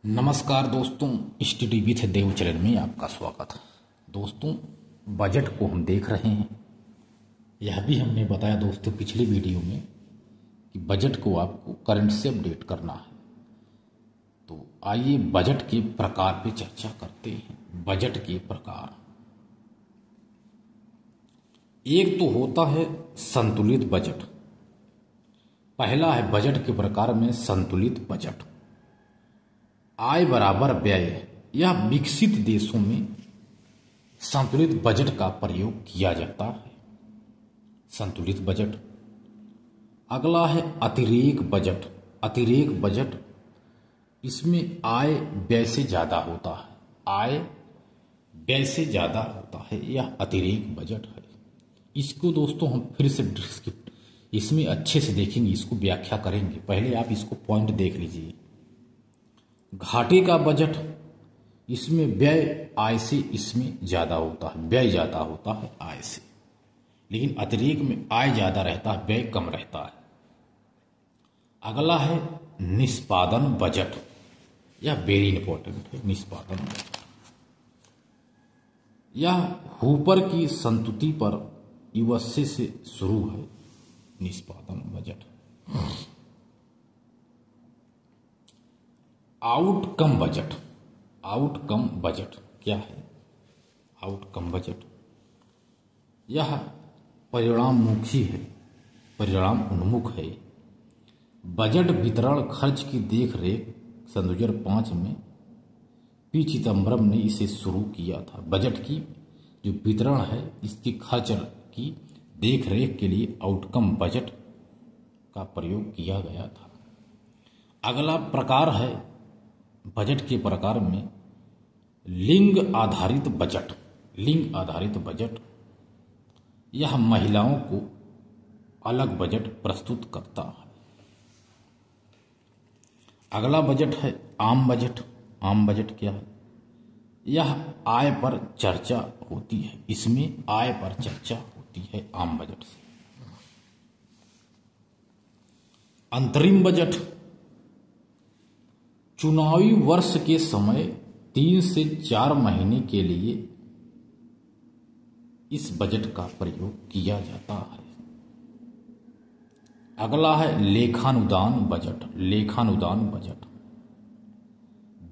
नमस्कार दोस्तों, study with Dev channel में आपका स्वागत है। दोस्तों, बजट को हम देख रहे हैं। यह भी हमने बताया दोस्तों पिछले वीडियो में कि बजट को आपको करंट से अपडेट करना है। तो आइए बजट के प्रकार पे चर्चा करते हैं। बजट के प्रकार, एक तो होता है संतुलित बजट। पहला है बजट के प्रकार में संतुलित बजट। आय बराबर व्यय, यह विकसित देशों में संतुलित बजट का प्रयोग किया जाता है। संतुलित बजट। अगला है अतिरेक बजट। अतिरेक बजट, इसमें आय व्यय से ज्यादा होता है। आय व्यय से ज्यादा होता है, यह अतिरेक बजट है। इसको दोस्तों हम फिर से इसमें अच्छे से देखेंगे, इसको व्याख्या करेंगे। पहले आप इसको पॉइंट देख लीजिए। घाटे का बजट, इसमें व्यय आय से इसमें ज्यादा होता है, व्यय ज्यादा होता है आय से। लेकिन अतिरेक में आय ज्यादा रहता है, व्यय कम रहता है। अगला है निष्पादन बजट, यह वेरी इंपॉर्टेंट है। निष्पादन बजट, यह हूपर की संतुति पर यूएसए से शुरू है। निष्पादन budget. Outcome budget. Outcome budget क्या है? आउटकम बजट, यह परिणाममुखी है, परिणाम उन्मुख है। बजट वितरण खर्च की देखरेख सन 2005 में पी चिदम्बरम ने इसे शुरू किया था। बजट की जो वितरण है, इसकी खर्च की देखरेख के लिए आउटकम बजट का प्रयोग किया गया था। अगला प्रकार है बजट के प्रकार में लिंग आधारित बजट। लिंग आधारित बजट, यह महिलाओं को अलग बजट प्रस्तुत करता है। अगला बजट है आम बजट। आम बजट क्या है? यह आय पर चर्चा होती है, इसमें आय पर चर्चा होती है आम बजट से। अंतरिम बजट, चुनावी वर्ष के समय 3 से 4 महीने के लिए इस बजट का प्रयोग किया जाता है। अगला है लेखानुदान बजट। लेखानुदान बजट,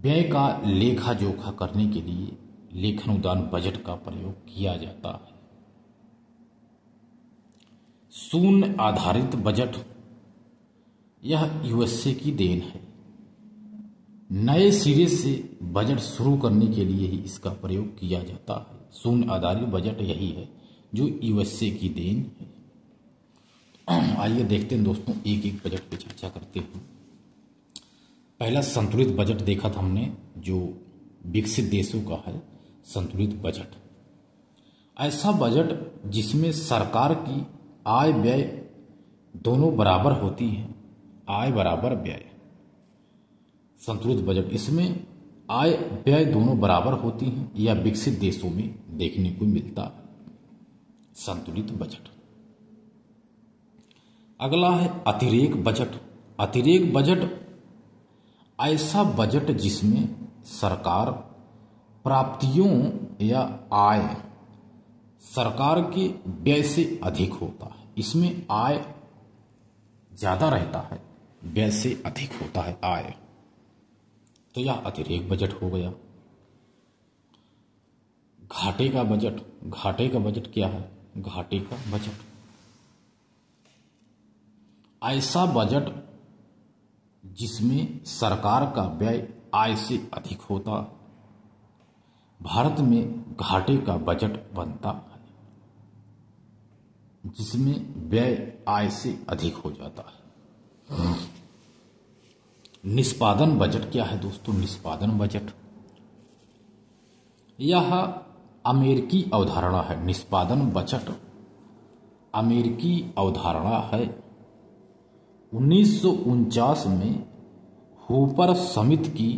व्यय का लेखा जोखा करने के लिए लेखानुदान बजट का प्रयोग किया जाता है। शून्य आधारित बजट, यह यूएसए की देन है। नए सिरे से बजट शुरू करने के लिए ही इसका प्रयोग किया जाता है। शून्य आधारित बजट यही है जो यूएसए की देन है। आइए देखते हैं दोस्तों, एक एक बजट पे चर्चा करते हैं। पहला संतुलित बजट देखा था हमने, जो विकसित देशों का है संतुलित बजट। ऐसा बजट जिसमें सरकार की आय व्यय दोनों बराबर होती है। आय बराबर व्यय, संतुलित बजट, इसमें आय व्यय दोनों बराबर होती हैं। यह विकसित देशों में देखने को मिलता है संतुलित बजट। अगला है अतिरेक बजट। अतिरेक बजट, ऐसा बजट जिसमें सरकार प्राप्तियों या आय सरकार के व्यय से अधिक होता है। इसमें आय ज्यादा रहता है, व्यय से अधिक होता है आय, तो यह अतिरेक बजट हो गया। घाटे का बजट। घाटे का बजट क्या है? घाटे का बजट, ऐसा बजट जिसमें सरकार का व्यय आय से अधिक होता है। भारत में घाटे का बजट बनता है जिसमें व्यय आय से अधिक हो जाता है। निष्पादन बजट क्या है दोस्तों? निष्पादन बजट, यह अमेरिकी अवधारणा है। निष्पादन बजट अमेरिकी अवधारणा है। 1949 में हूपर समिति की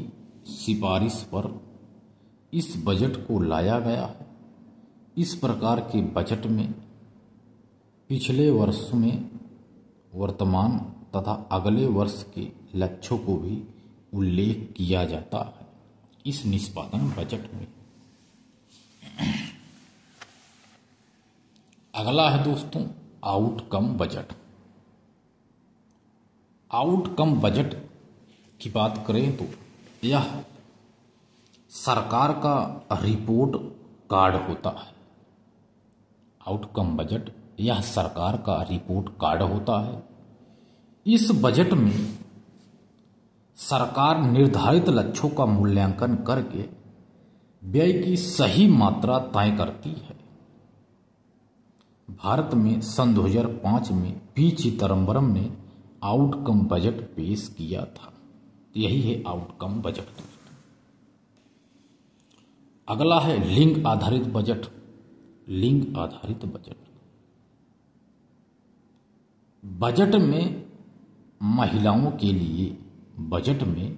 सिफारिश पर इस बजट को लाया गया है। इस प्रकार के बजट में पिछले वर्ष में वर्तमान तथा अगले वर्ष के लक्ष्यों को भी उल्लेख किया जाता है इस निष्पादन बजट में। अगला है दोस्तों आउटकम बजट। आउटकम बजट की बात करें तो यह सरकार का रिपोर्ट कार्ड होता है। आउटकम बजट यह सरकार का रिपोर्ट कार्ड होता है। इस बजट में सरकार निर्धारित लक्ष्यों का मूल्यांकन करके व्यय की सही मात्रा तय करती है। भारत में सन 2005 में पी चिदम्बरम ने आउटकम बजट पेश किया था। यही है आउटकम बजट। अगला है लिंग आधारित बजट। लिंग आधारित बजट बजट में महिलाओं के लिए बजट में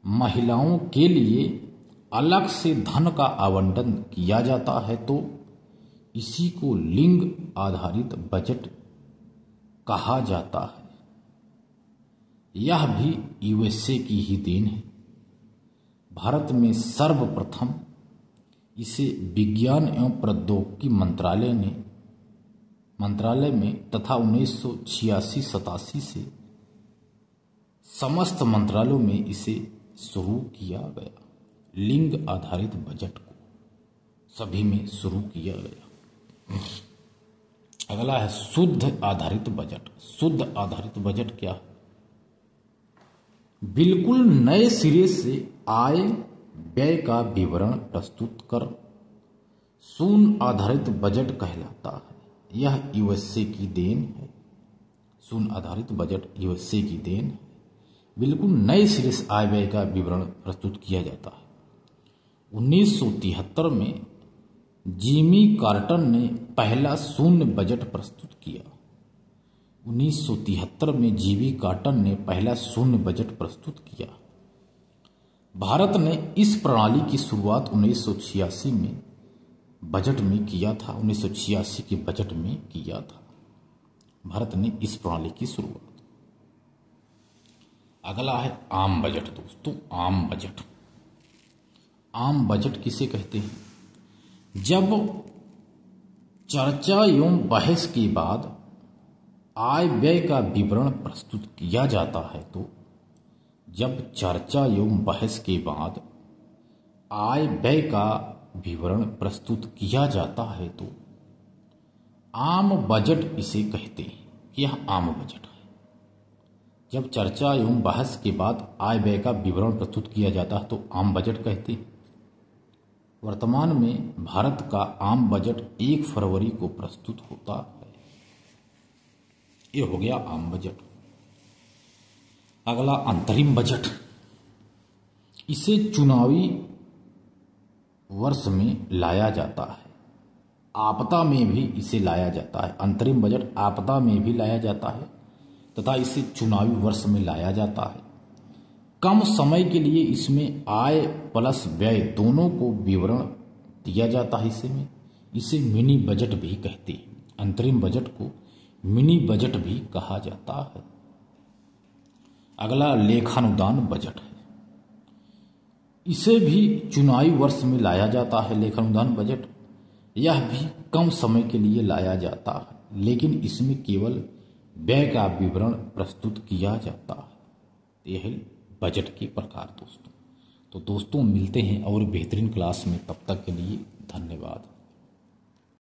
महिलाओं के लिए अलग से धन का आवंटन किया जाता है, तो इसी को लिंग आधारित बजट कहा जाता है। यह भी यूएसए की ही देन है। भारत में सर्वप्रथम इसे विज्ञान एवं प्रौद्योगिकी मंत्रालय में तथा 1986-87 से समस्त मंत्रालयों में इसे शुरू किया गया। लिंग आधारित बजट को सभी में शुरू किया गया। अगला है शुद्ध आधारित बजट। शुद्ध आधारित बजट क्या है? बिल्कुल नए सिरे से आय व्यय का विवरण प्रस्तुत कर शून्य आधारित बजट कहलाता है। यह यूएसए की देन है। शून्य आधारित बजट यूएसए की देन है। बिल्कुल नए सिरे से आय व्यय का विवरण प्रस्तुत किया जाता है। 1973 में जिमी कार्टर ने पहला शून्य बजट प्रस्तुत किया। 1973 में जिमी कार्टर ने पहला शून्य बजट प्रस्तुत किया। भारत ने इस प्रणाली की शुरुआत 1986 में बजट में किया था। 1986 के बजट में किया था भारत ने इस प्रणाली की शुरुआत। अगला है आम बजट दोस्तों। आम बजट। आम बजट किसे कहते हैं? जब चर्चा एवं बहस के बाद आय व्यय का विवरण प्रस्तुत किया जाता है, तो जब चर्चा एवं बहस के बाद आय व्यय का विवरण प्रस्तुत किया जाता है तो आम बजट इसे कहते हैं। यह आम बजट है। जब चर्चा एवं बहस के बाद आय व्यय का विवरण प्रस्तुत किया जाता है तो आम बजट कहते हैं। वर्तमान में भारत का आम बजट 1 फरवरी को प्रस्तुत होता है। ये हो गया आम बजट। अगला अंतरिम बजट। इसे चुनावी वर्ष में लाया जाता है। आपदा में भी इसे लाया जाता है। अंतरिम बजट आपदा में भी लाया जाता है तथा इसे चुनावी वर्ष में लाया जाता है। कम समय के लिए इसमें आय प्लस व्यय दोनों को विवरण दिया जाता है। इसे मिनी बजट भी कहते हैं। अंतरिम बजट को मिनी बजट भी कहा जाता है। अगला लेखानुदान बजट है। इसे भी चुनावी वर्ष में लाया जाता है। लेखानुदान बजट यह भी कम समय के लिए लाया जाता है, लेकिन इसमें केवल व्यय का विवरण प्रस्तुत किया जाता है। यह है बजट के प्रकार दोस्तों। तो दोस्तों मिलते हैं और बेहतरीन क्लास में। तब तक के लिए धन्यवाद।